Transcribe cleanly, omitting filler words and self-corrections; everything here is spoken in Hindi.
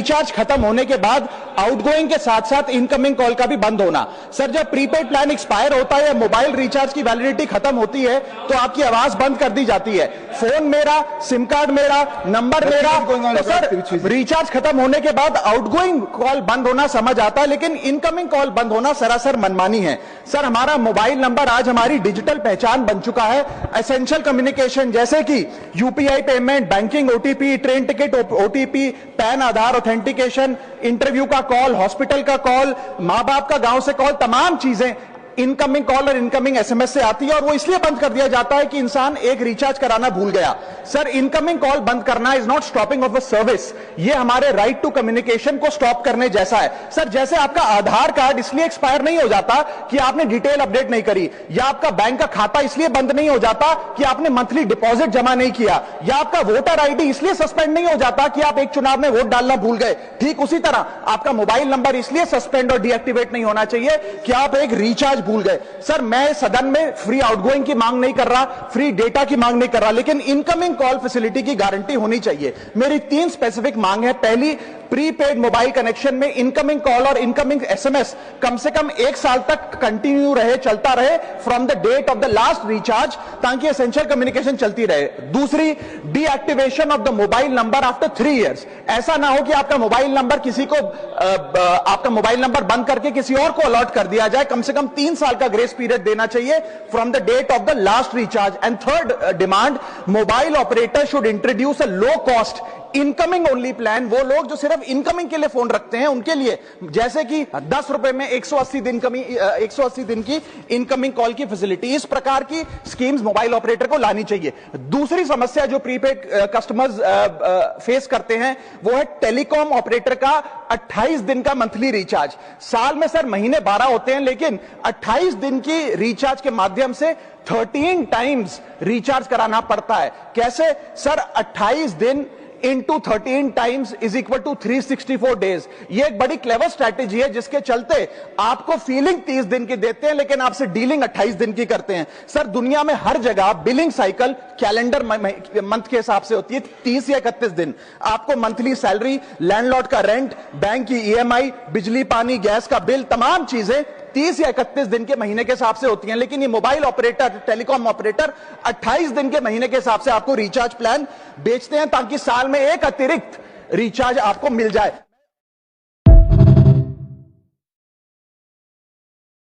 रिचार्ज खत्म होने के बाद आउटगोइंग के साथ साथ इनकमिंग कॉल का भी बंद होना। सर, जब प्रीपेड प्लान एक्सपायर होता है या मोबाइल रिचार्ज की वैलिडिटी खत्म होती है तो आपकी आवाज बंद कर दी जाती है। फोन मेरा, सिम कार्ड मेरा, नंबर मेरा। तो सर, रिचार्ज खत्म होने के बाद आउटगोइंग कॉल बंद होना समझ आता है, लेकिन इनकमिंग कॉल बंद होना सरासर मनमानी है। सर, हमारा मोबाइल नंबर आज हमारी डिजिटल पहचान बन चुका है। एसेंशियल कम्युनिकेशन जैसे कि UPI payment, banking, OTP, train ticket OTP, PAN Aadhaar authentication, interview का कॉल, हॉस्पिटल का कॉल, मां बाप का गांव से कॉल, तमाम चीजें इनकमिंग कॉल और इनकमिंग एसएमएस से आती है और वो इसलिए बंद कर दिया जाता है कि इंसान एक रिचार्ज कराना भूल गया। सर, इनकमिंग कॉल बंद करना is not stopping of a service, ये हमारे राइट टू कम्युनिकेशन को स्टॉप करने जैसा है। सर, जैसे आपका आधार कार्ड इसलिए एक्सपायर नहीं हो जाता कि आपने डिटेल अपडेट नहीं करी, या आपका बैंक का खाता इसलिए बंद नहीं हो जाता कि आपने मंथली डिपॉजिट जमा नहीं किया, या आपका वोटर आईडी इसलिए सस्पेंड नहीं हो जाता कि आप एक चुनाव में वोट डालना भूल गए। ठीक उसी तरह आपका मोबाइल नंबर इसलिए सस्पेंड और डीएक्टिवेट नहीं होना चाहिए कि आप एक रिचार्ज भूल गए। सर, मैं सदन में फ्री आउटगोइंग की मांग नहीं कर रहा, फ्री डेटा की मांग नहीं कर रहा, लेकिन इनकमिंग कॉल फैसिलिटी की गारंटी होनी चाहिए। मेरी 3 स्पेसिफिक मांग है। पहली, प्रीपेड मोबाइल कनेक्शन में इनकमिंग कॉल और इनकमिंग एसएमएस कम से कम 1 साल तक कंटिन्यू रहे, चलता रहे from the date of the last recharge, ताकि एसेंशियल कम्युनिकेशन चलती रहे। दूसरी, deactivation of the mobile number after 3 years. ऐसा ना हो कि आपका मोबाइल नंबर किसी को आपका मोबाइल नंबर बंद करके किसी और को अलॉट कर दिया जाए। कम से कम 3 साल का ग्रेस पीरियड देना चाहिए from the date of the last recharge. And third demand, mobile operator should introduce a low cost incoming only plan. वो लोग जो सिर्फ इनकमिंग के लिए फोन रखते हैं उनके लिए, जैसे कि 10 रुपए में 180 दिन की इनकमिंग कॉल की फैसिलिटी, इस प्रकार की स्कीम्स मोबाइल ऑपरेटर को लानी चाहिए। दूसरी समस्या जो प्रीपेड कस्टमर्स फेस करते हैं वो है टेलीकॉम ऑपरेटर का 28 दिन का मंथली रिचार्ज। साल में सर महीने 12 होते हैं, लेकिन 28 दिन की रिचार्ज के माध्यम से 13 टाइम्स रिचार्ज कराना पड़ता है। कैसे सर? 28 दिन into 13 times is equal to 364 days. ये एक बड़ी क्लेवर स्ट्रैटेजी है जिसके चलते आपको फीलिंग 30 दिन की देते हैं, लेकिन आपसे डीलिंग 28 दिन की करते हैं। सर, दुनिया में हर जगह बिलिंग साइकिल कैलेंडर मंथ के हिसाब से होती है, 30 या 31 दिन। आपको मंथली सैलरी, लैंडलॉर्ड का रेंट, बैंक की ईएमआई, बिजली पानी गैस का बिल, तमाम चीजें 30 या 31 दिन के महीने के हिसाब से होती हैं। लेकिन ये मोबाइल ऑपरेटर, टेलीकॉम ऑपरेटर 28 दिन के महीने के हिसाब से आपको रिचार्ज प्लान बेचते हैं, ताकि साल में एक अतिरिक्त रिचार्ज आपको मिल जाए।